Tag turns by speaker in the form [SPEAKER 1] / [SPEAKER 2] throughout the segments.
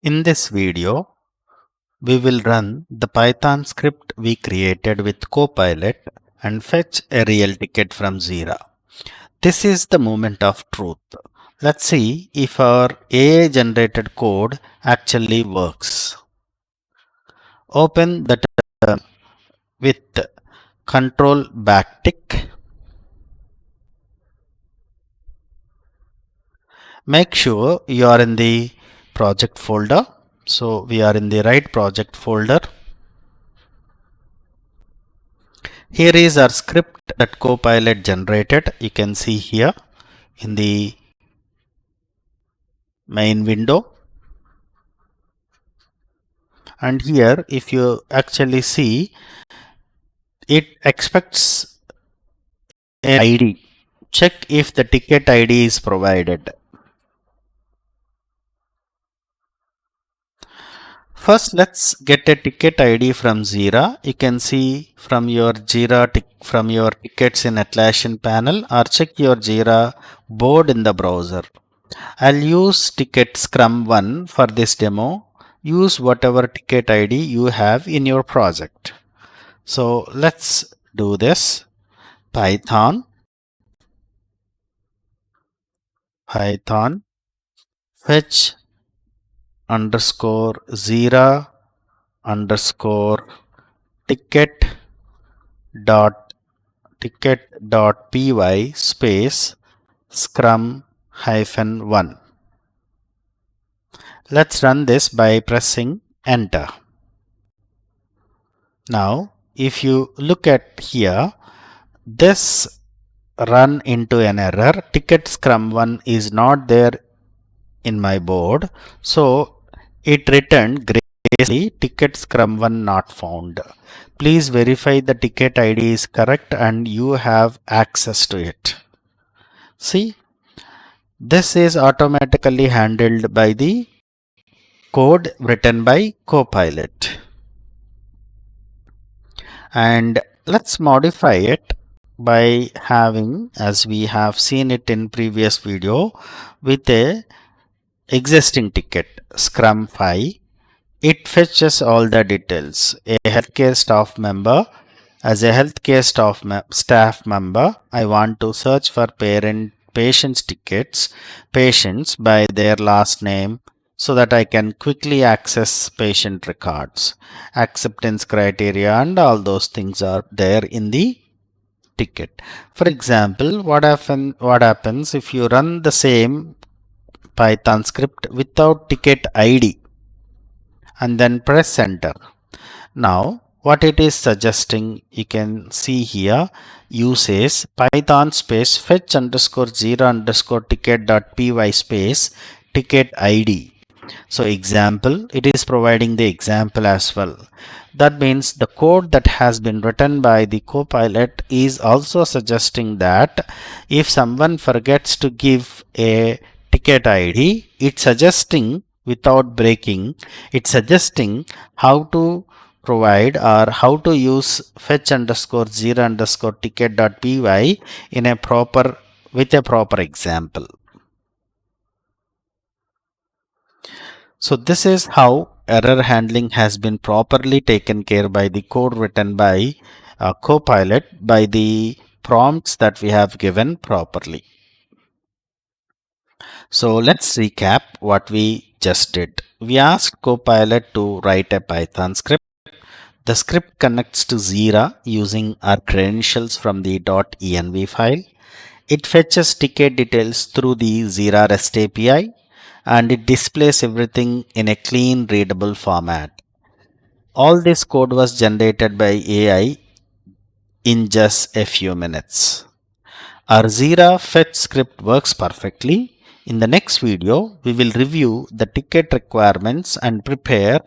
[SPEAKER 1] In this video, we will run the Python script we created with Copilot and fetch a real ticket from Jira. This is the moment of truth. Let's see if our AI generated code actually works. Open the terminal with control backtick. Make sure you are in the project folder. So we are in the right project folder. Here is our script that Copilot generated. You can see here in the main window. And here, if you actually see, it expects an ID. Check if the ticket ID is provided. First, let's get a ticket ID from Jira. You can see from your Jira from your tickets in Atlassian panel, or check your Jira board in the browser. I'll use ticket Scrum 1 for this demo. Use whatever ticket ID you have in your project. So let's do this. Python fetch underscore Jira underscore ticket dot py space scrum -1. Let's run this by pressing enter. Now if you look at here, this run into an error. Ticket scrum 1 is not there in my board, so it returned gracefully ticket scrum 1 not found. Please verify the ticket ID is correct and you have access to it. See, this is automatically handled by the code written by Copilot. And let's modify it by having, as we have seen it in previous video, with a existing ticket scrum 5. It fetches all the details. A healthcare staff member. As a healthcare staff member, I want to search for patients by their last name, so that I can quickly access patient records. Acceptance criteria and all those things are there in the ticket. For example, what happens if you run the same Python script without ticket ID and then press enter? Now what it is suggesting, you can see here, uses Python space fetch underscore Jira underscore ticket dot py space ticket ID. So example, it is providing the example as well. That means the code that has been written by the Copilot is also suggesting that if someone forgets to give a ticket ID, it's suggesting, without breaking, it's suggesting how to provide or how to use fetch underscore Jira underscore ticket dot py in a proper, with a proper example. So this is how error handling has been properly taken care by the code written by Copilot, by the prompts that we have given properly. So let's recap what we just did. We asked Copilot to write a Python script. The script connects to Jira using our credentials from the .env file. It fetches ticket details through the Jira REST API, and it displays everything in a clean, readable format. All this code was generated by AI in just a few minutes. Our Jira fetch script works perfectly. In the next video, we will review the ticket requirements and prepare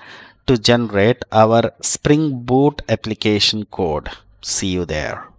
[SPEAKER 1] to generate our Spring Boot application code. See you there.